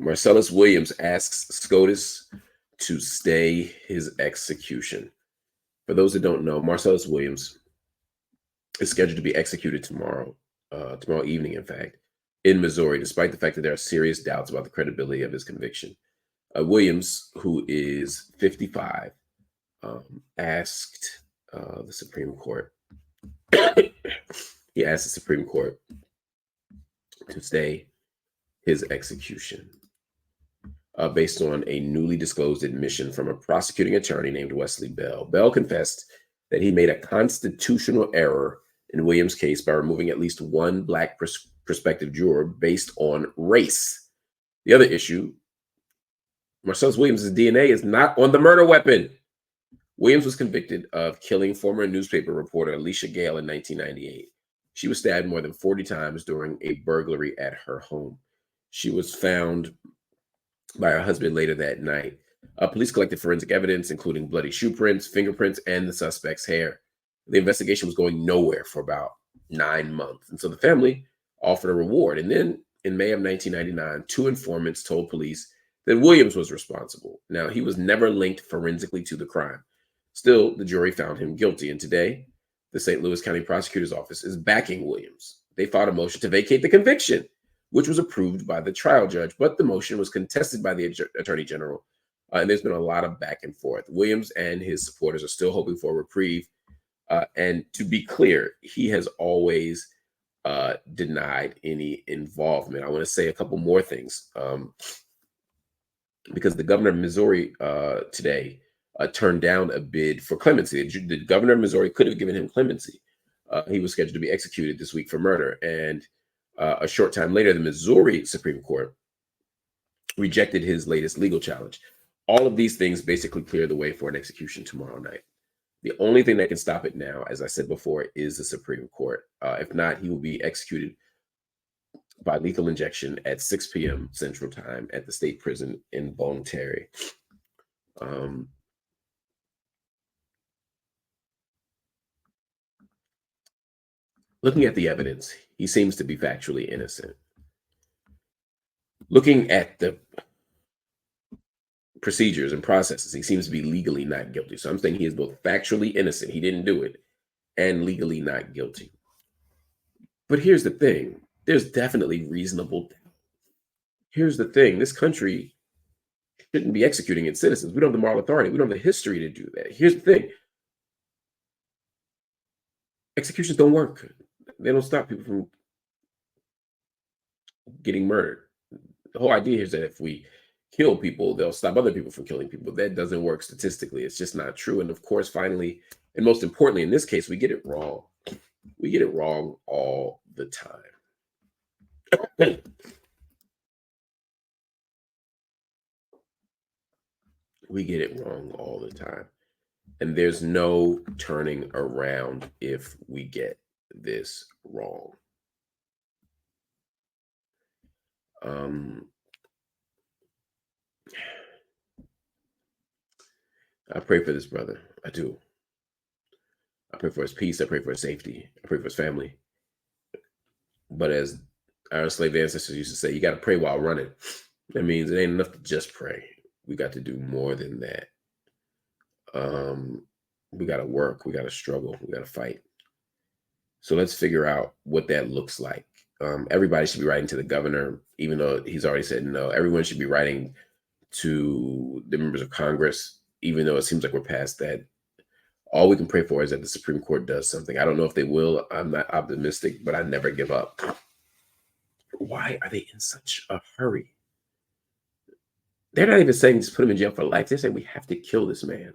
Marcellus Williams asks SCOTUS to stay his execution. For those that don't know, Marcellus Williams is scheduled to be executed tomorrow evening, in fact, in Missouri, despite the fact that there are serious doubts about the credibility of his conviction. Williams, who is 55, asked the Supreme Court, he asked the Supreme Court to stay his execution based on a newly disclosed admission from a prosecuting attorney named Wesley Bell. Bell confessed that he made a constitutional error in Williams' case by removing at least one Black prospective juror based on race. The other issue, Marcellus Williams' DNA is not on the murder weapon. Williams was convicted of killing former newspaper reporter Alicia Gil in 1998. She was stabbed more than 40 times during a burglary at her home. She was found by her husband later that night. Police collected forensic evidence, including bloody shoe prints, fingerprints, and the suspect's hair. The investigation was going nowhere for about 9 months. And so the family offered a reward. And then in May of 1999, 2 informants told police that Williams was responsible. Now, he was never linked forensically to the crime. Still, the jury found him guilty. And today, the St. Louis County Prosecutor's Office is backing Williams. They filed a motion to vacate the conviction, which was approved by the trial judge, but the motion was contested by the Attorney General. And there's been a lot of back and forth. Williams and his supporters are still hoping for a reprieve. And to be clear, he has always denied any involvement. I want to say a couple more things because the governor of Missouri today turned down a bid for clemency. The governor of Missouri could have given him clemency. He was scheduled to be executed this week for murder. And a short time later, the Missouri Supreme Court rejected his latest legal challenge. All of these things basically clear the way for an execution tomorrow night. The only thing that can stop it now, as I said before, is the Supreme Court. If not, he will be executed by lethal injection at 6 p.m. Central Time at the state prison in Bon Terre. Looking at the evidence, he seems to be factually innocent. Looking at the procedures and processes, he seems to be legally not guilty. So I'm saying he is both factually innocent, he didn't do it, and legally not guilty. But here's the thing, there's definitely reasonable doubt. Here's the thing, this country shouldn't be executing its citizens. We don't have the moral authority. We don't have the history to do that. Here's the thing, executions don't work. They don't stop people from getting murdered. The whole idea is that if we kill people, they'll stop other people from killing people. That doesn't work statistically. It's just not true. And of course, finally, and most importantly, in this case, we get it wrong. We get it wrong all the time. We get it wrong all the time. And there's no turning around if we get this wrong. I pray for this brother. I do. I pray for his peace. I pray for his safety. I pray for his family. But as our enslaved ancestors used to say, you got to pray while running. That means it ain't enough to just pray. We got to do more than that. We got to work. We got to struggle. We got to fight. So let's figure out what that looks like. Everybody should be writing to the governor, even though he's already said no. Everyone should be writing to the members of Congress, even though it seems like we're past that. All we can pray for is that the Supreme Court does something. I don't know if they will. I'm not optimistic, but I never give up. Why are they in such a hurry? They're not even saying just put him in jail for life. They're saying we have to kill this man.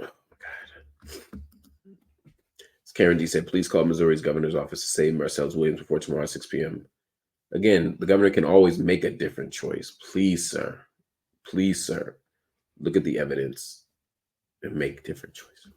Oh, God. Karen D said, please call Missouri's governor's office to save Marcellus Williams before tomorrow at 6 p.m. Again, the governor can always make a different choice. Please, sir. Please, sir. Look at the evidence and make different choices.